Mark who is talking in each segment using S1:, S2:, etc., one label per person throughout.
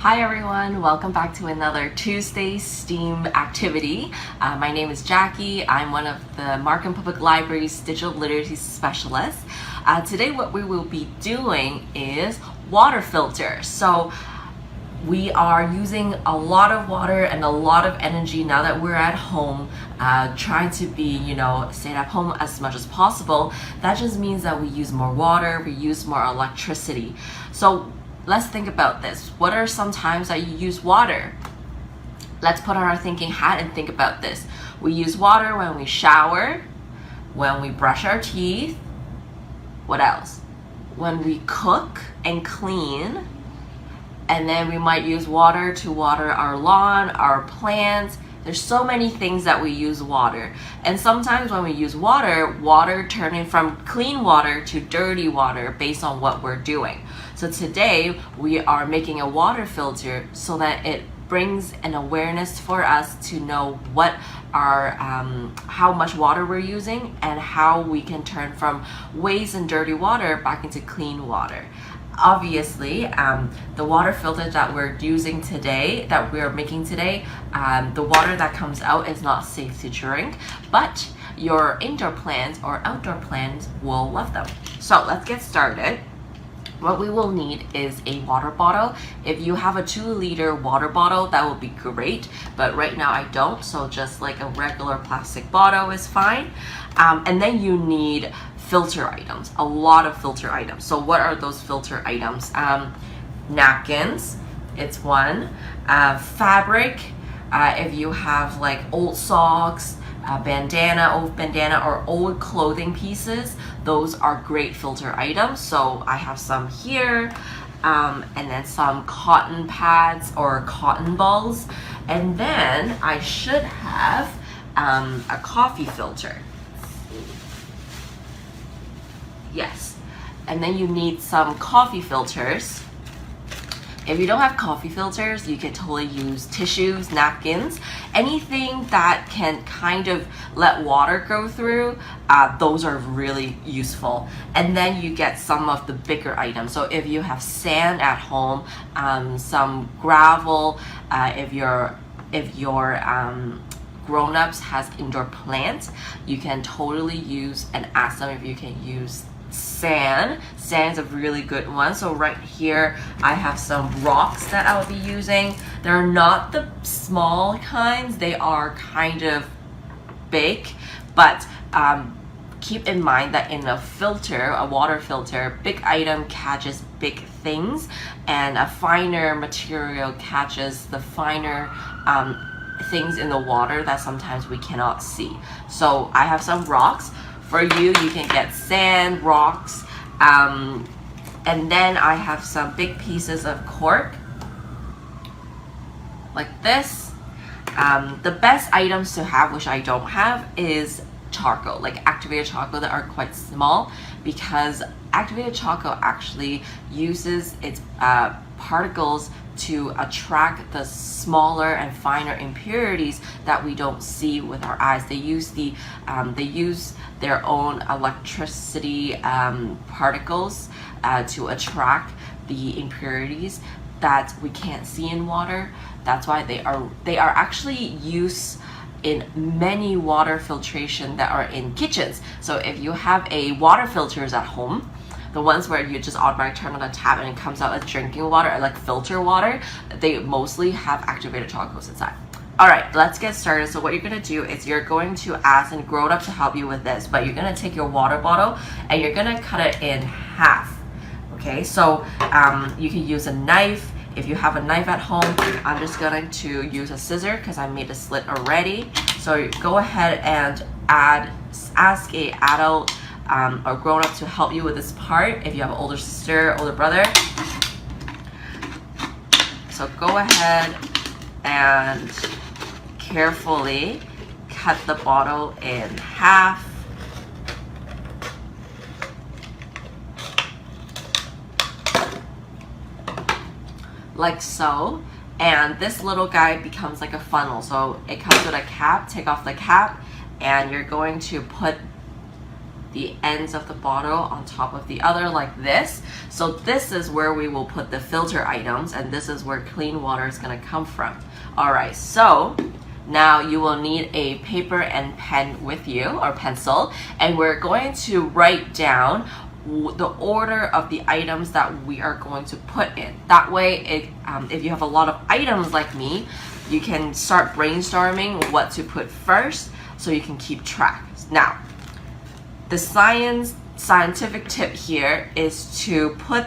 S1: Hi everyone, welcome back to another Tuesday STEAM activity. My name is Jackie. I'm one of the Markham Public Library's digital literacy specialists. Today what we will be doing is water filter. So we are using a lot of water and a lot of energy now that we're at home, trying to be, stay at home as much as possible. That just means that we use more water, we use more electricity. So let's think about this. What are some times that you use water? Let's put on our thinking hat and think about this. We use water when we shower, when we brush our teeth. What else? When we cook and clean. And then we might use water to water our lawn, our plants. There's so many things that we use water. And sometimes when we use water turning from clean water to dirty water based on what we're doing. So today we are making a water filter so that it brings an awareness for us to know what our how much water we're using and how we can turn from waste and dirty water back into clean water. Obviously, the water filter that we're using today, that we're making today, the water that comes out is not safe to drink, but your indoor plants or outdoor plants will love them. So let's get started. What we will need is a water bottle. If you have a 2-liter water bottle, that would be great, but right now I don't, so just like a regular plastic bottle is fine. And then you need filter items, a lot of filter items. So what are those filter items? Napkins, it's one. Fabric, if you have like old socks, old bandana or old clothing pieces, those are great filter items. So I have some here, and then some cotton pads or cotton balls, and then I should have a coffee filter. Yes, and then you need some coffee filters. If you don't have coffee filters, you can totally use tissues, napkins, anything that can kind of let water go through. Those are really useful. And then you get some of the bigger items. So if you have sand at home, some gravel, if your grown-ups has indoor plants, you can totally use and ask them if you can use sand. Sand's a really good one. So right here I have some rocks that I'll be using. They're not the small kinds, they are kind of big, but keep in mind that in a filter, a water filter, big item catches big things, and a finer material catches the finer things in the water that sometimes we cannot see. So I have some rocks. For you can get sand, rocks, and then I have some big pieces of cork, like this. The best items to have, which I don't have, is charcoal, like activated charcoal that are quite small, because activated charcoal actually uses its particles to attract the smaller and finer impurities that we don't see with our eyes. They use their own electricity particles to attract the impurities that we can't see in water. That's why they are actually used in many water filtration that are in kitchens. So if you have a water filters at home, the ones where you just automatically turn on the tap and it comes out as drinking water or like filter water, they mostly have activated charcoals inside. All right, let's get started. So what you're gonna do is you're going to ask a grown up to help you with this, but you're gonna take your water bottle and you're gonna cut it in half. Okay, so you can use a knife. If you have a knife at home, I'm just going to use a scissor because I made a slit already. So go ahead and ask a adult or grown up to help you with this part if you have an older sister, older brother. So go ahead and carefully cut the bottle in half. Like so, and this little guy becomes like a funnel. So it comes with a cap. Take off the cap and you're going to put the ends of the bottle on top of the other like this. So this is where we will put the filter items, and this is where clean water is going to come from. All right, so now you will need a paper and pen with you, or pencil, and we're going to write down the order of the items that we are going to put in. That way, if you have a lot of items like me, you can start brainstorming what to put first so you can keep track. Now, the scientific tip here is to put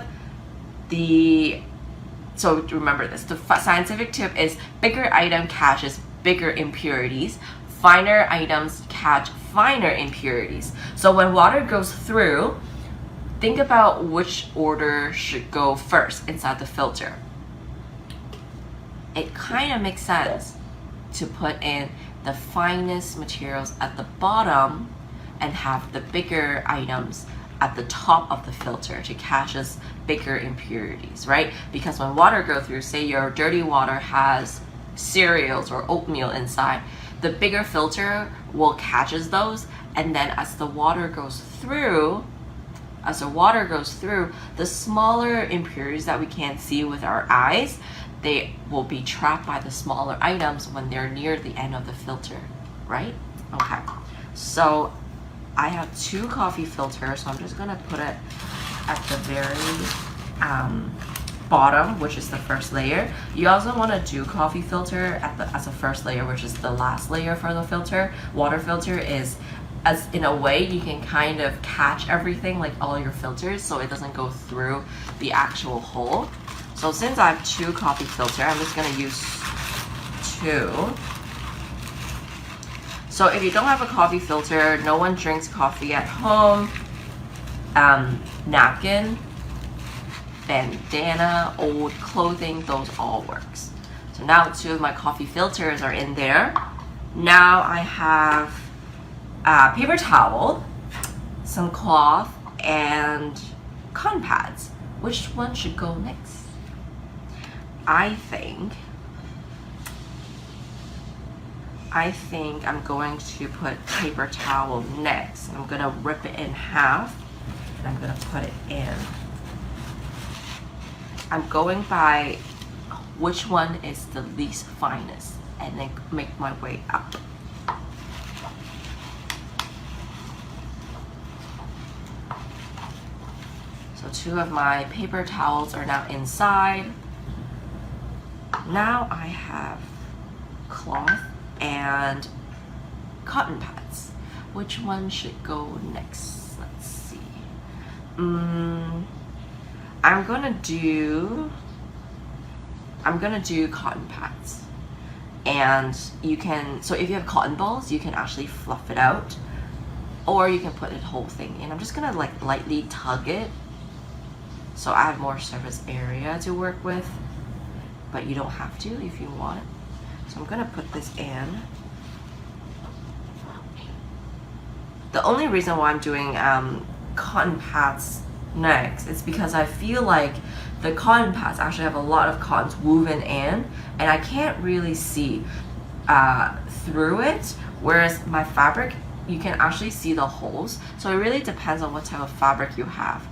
S1: so remember this, the scientific tip is bigger item catches bigger impurities, finer items catch finer impurities. So when water goes through, think about which order should go first inside the filter. It kind of makes sense to put in the finest materials at the bottom and have the bigger items at the top of the filter to catch us bigger impurities, right? Because when water goes through, say your dirty water has cereals or oatmeal inside, the bigger filter will catches those, and then as the water goes through, the smaller impurities that we can't see with our eyes, they will be trapped by the smaller items when they're near the end of the filter, right? Okay, so I have 2 coffee filters, so I'm just gonna put it at the very bottom, which is the first layer. You also want to do coffee filter as a first layer, which is the last layer for the filter. Water filter is, as in a way, you can kind of catch everything, like all your filters, so it doesn't go through the actual hole. So since I have 2 coffee filter, I'm just gonna use 2. So if you don't have a coffee filter, no one drinks coffee at home, napkin, bandana, old clothing, those all works. So now 2 of my coffee filters are in there. Now I have paper towel, some cloth, and cotton pads. Which one should go next? I think I'm going to put paper towel next. I'm gonna rip it in half and I'm gonna put it in. I'm going by which one is the least finest and then make my way up. So 2 of my paper towels are now inside. Now I have cloth and cotton pads. Which one should go next? Let's see. I'm gonna do cotton pads. And you can, so if you have cotton balls, you can actually fluff it out, or you can put the whole thing in. I'm just gonna like lightly tug it so I have more surface area to work with, but you don't have to if you want. So I'm gonna put this in. The only reason why I'm doing cotton pads next is because I feel like the cotton pads actually have a lot of cottons woven in, and I can't really see through it, whereas my fabric, you can actually see the holes. So it really depends on what type of fabric you have.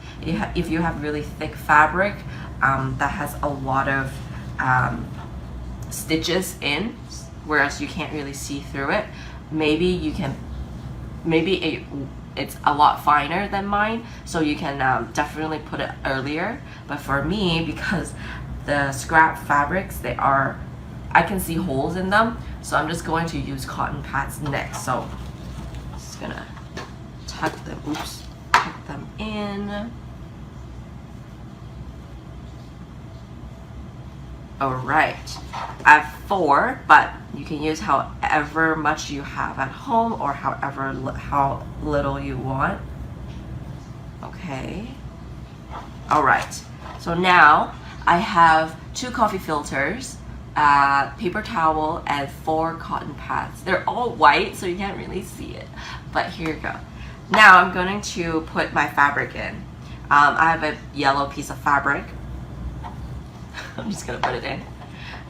S1: If you have really thick fabric that has a lot of stitches in, whereas you can't really see through it, maybe it's a lot finer than mine, so you can definitely put it earlier. But for me, because the scrap fabrics, I can see holes in them, so I'm just going to use cotton pads next. So just gonna tuck them in. Alright, I have 4, but you can use however much you have at home or how little you want. Okay. Alright, so now I have 2 coffee filters, paper towel, and 4 cotton pads. They're all white, so you can't really see it, but here you go. Now I'm going to put my fabric in. I have a yellow piece of fabric. I'm just gonna put it in.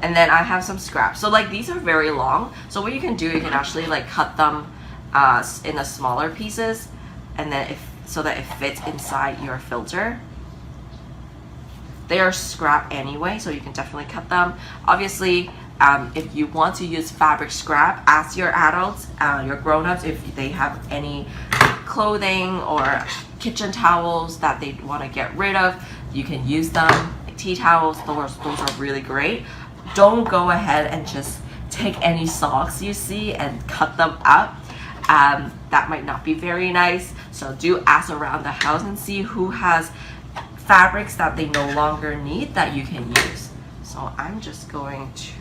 S1: And then I have some scraps. So like these are very long. So what you can do, you can actually like cut them in the smaller pieces, and then it so that it fits inside your filter. They are scrap anyway, so you can definitely cut them. Obviously, if you want to use fabric scrap, ask your adults, your grown-ups, if they have any clothing or kitchen towels that they want to get rid of, you can use them. Tea towels, those are really great. Don't go ahead and just take any socks you see and cut them up. That might not be very nice. So do ask around the house and see who has fabrics that they no longer need that you can use. So I'm just going to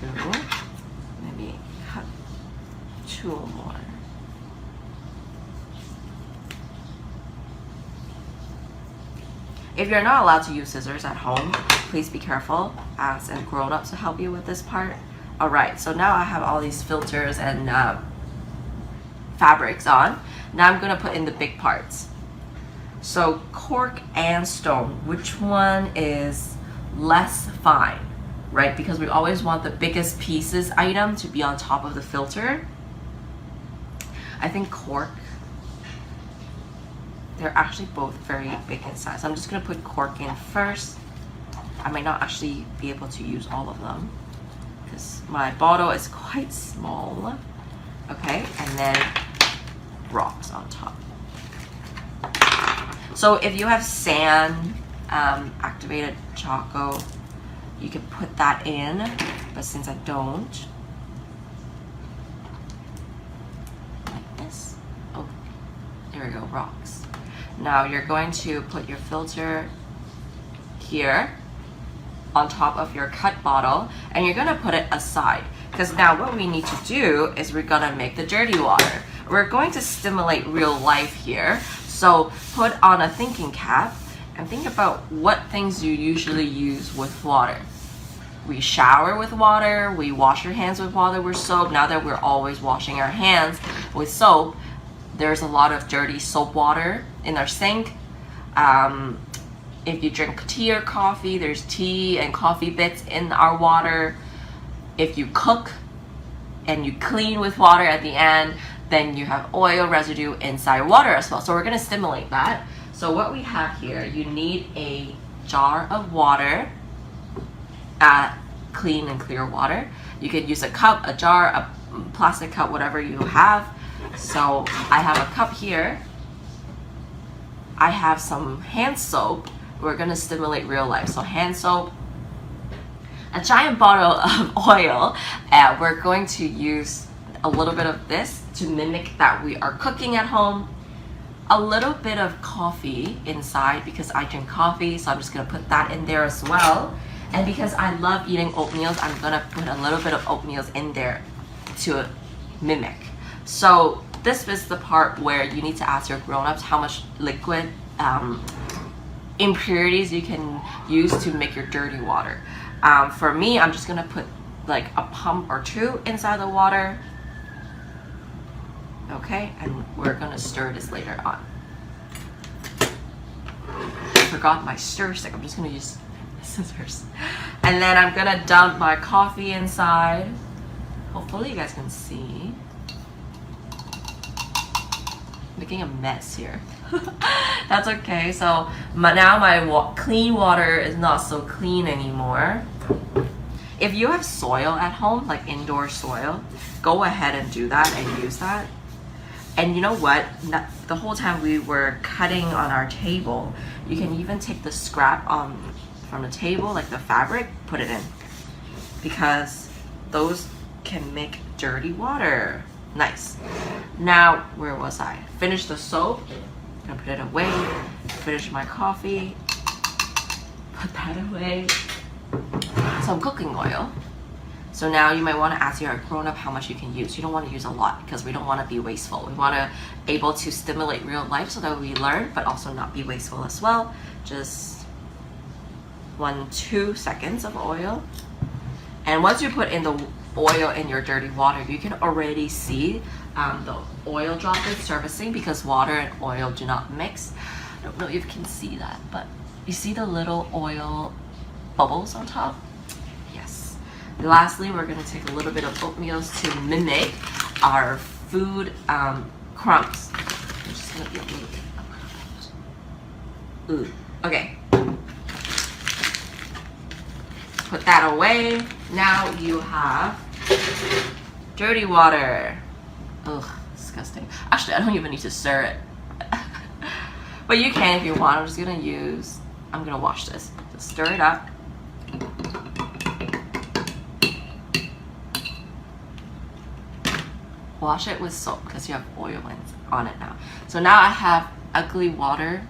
S1: maybe cut 2 more. If you're not allowed to use scissors at home, please be careful. Ask a grown-up to help you with this part. All right, so now I have all these filters and fabrics on. Now I'm gonna put in the big parts. So cork and stone, which one is less fine, right? Because we always want the biggest pieces item to be on top of the filter. I think cork, they're actually both very big in size. So I'm just gonna put cork in first. I might not actually be able to use all of them because my bottle is quite small. Okay, and then rocks on top. So if you have sand, activated choco, you can put that in, but since I don't, like this. Oh, there we go, rocks. Now you're going to put your filter here on top of your cut bottle, and you're gonna put it aside, because now what we need to do is we're gonna make the dirty water. We're going to stimulate real life here. So put on a thinking cap and think about what things you usually use with water. We shower with water, we wash your hands with water with soap. Now that we're always washing our hands with soap, there's a lot of dirty soap water in our sink. If you drink tea or coffee, there's tea and coffee bits in our water. If you cook and you clean with water at the end, then you have oil residue inside water as well. So we're gonna stimulate that. So what we have here, you need a jar of water, clean and clear water. You could use a cup, a jar, a plastic cup, whatever you have. So I have a cup here. I have some hand soap. We're gonna stimulate real life. So hand soap, a giant bottle of oil. We're going to use a little bit of this to mimic that we are cooking at home. A little bit of coffee inside because I drink coffee, so I'm just gonna put that in there as well. And because I love eating oatmeals, I'm gonna put a little bit of oatmeals in there to mimic. So this is the part where you need to ask your grown-ups how much liquid impurities you can use to make your dirty water. For me, I'm just gonna put like a pump or 2 inside the water. Okay, and we're gonna stir this later on. I forgot my stir stick. I'm just gonna use scissors. And then I'm gonna dump my coffee inside. Hopefully you guys can see. Making a mess here. That's okay. So now my clean water is not so clean anymore. If you have soil at home, like indoor soil, go ahead and do that and use that. And you know what? The whole time we were cutting on our table, you can even take the scrap from the table, like the fabric, put it in. Because those can make dirty water. Nice. Now, where was I? Finish the soap. I'm gonna put it away. Finish my coffee. Put that away. Some cooking oil. So now you might want to ask your grown-up how much you can use. You don't want to use a lot because we don't want to be wasteful. We want to able to stimulate real life so that we learn, but also not be wasteful as well. Just 1-2 seconds of oil. And once you put in the oil in your dirty water, you can already see the oil droplets surfacing because water and oil do not mix. I don't know if you can see that, but you see the little oil bubbles on top? Yes. Lastly, we're going to take a little bit of oatmeals to mimic our food crumbs. I'm just going to get a little bit of crumbs. Ooh, okay. Put that away. Now you have dirty water. Ugh, disgusting. Actually, I don't even need to stir it. But you can if you want. I'm gonna wash this. Just stir it up. Wash it with soap because you have oil on it now. So now I have ugly water,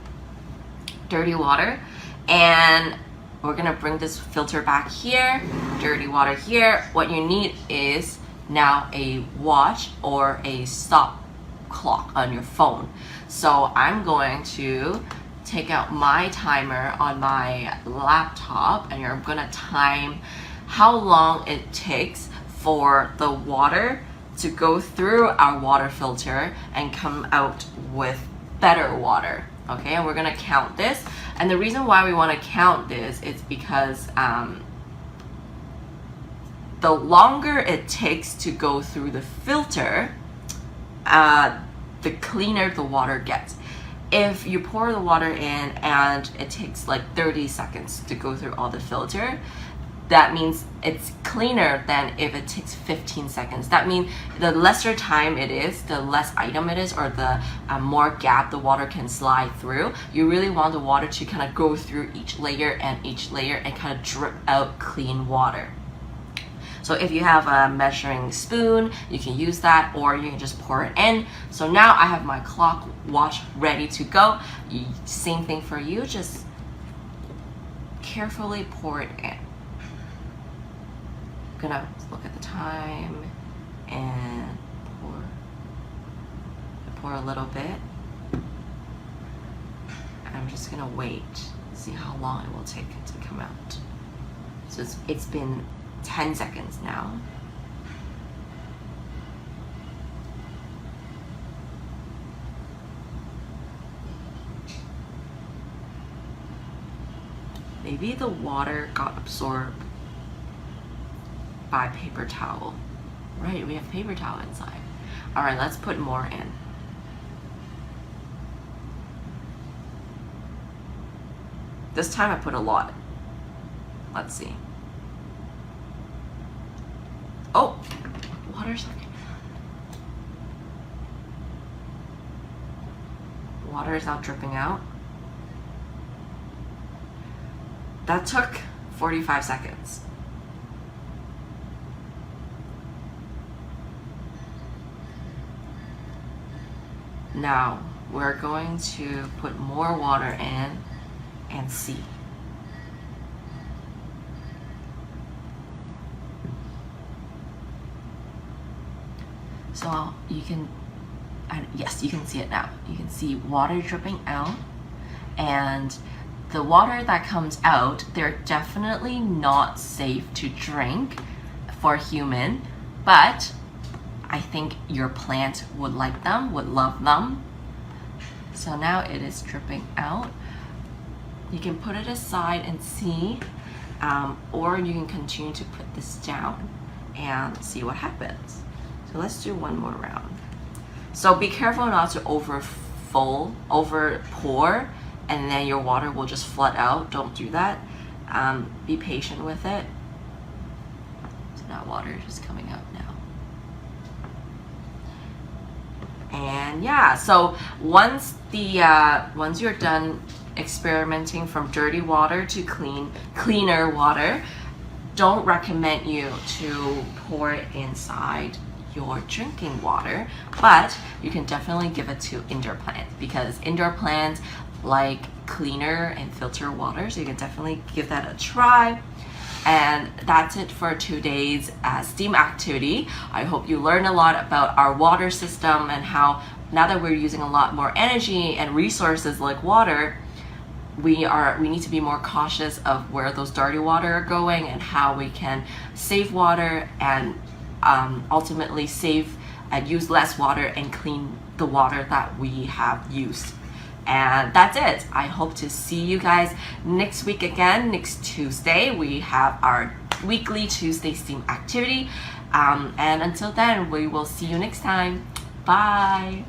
S1: dirty water, and we're gonna bring this filter back here, dirty water here. What you need is now a watch or a stop clock on your phone. So I'm going to take out my timer on my laptop and I'm gonna time how long it takes for the water to go through our water filter and come out with better water. Okay, and we're gonna count this. And the reason why we wanna count this is because the longer it takes to go through the filter, the cleaner the water gets. If you pour the water in and it takes like 30 seconds to go through all the filter, that means it's cleaner than if it takes 15 seconds. That means the lesser time it is, the less item it is, or the more gap the water can slide through. You really want the water to kind of go through each layer and kind of drip out clean water. So if you have a measuring spoon, you can use that, or you can just pour it in. So now I have my clock watch ready to go. Same thing for you, just carefully pour it in. I'm gonna look at the time and pour a little bit. I'm just gonna wait, see how long it will take to come out. So it's been 10 seconds now. Maybe the water got absorbed by paper towel. Right, we have paper towel inside. All right, let's put more in. This time I put a lot. Let's see. Oh, water's okay. Water is now dripping out. That took 45 seconds. Now we're going to put more water in and see. So you can, yes, you can see it now. You can see water dripping out, and the water that comes out, they're definitely not safe to drink for human, but I think your plant would like them, would love them. So now it is dripping out. You can put it aside and see, or you can continue to put this down and see what happens. So let's do one more round. So be careful not to over pour, and then your water will just flood out. Don't do that. Be patient with it. So now water is just coming out now. And yeah, so once you're done experimenting from dirty water to cleaner water, don't recommend you to pour it inside your drinking water, but you can definitely give it to indoor plants, because indoor plants like cleaner and filter water, so you can definitely give that a try. And that's it for today's STEAM activity. I hope you learned a lot about our water system and how now that we're using a lot more energy and resources like water, we need to be more cautious of where those dirty water are going and how we can save water and ultimately save and use less water and clean the water that we have used. And that's it. I hope to see you guys next week again. Next Tuesday, we have our weekly Tuesday STEAM activity. And until then, we will see you next time. Bye.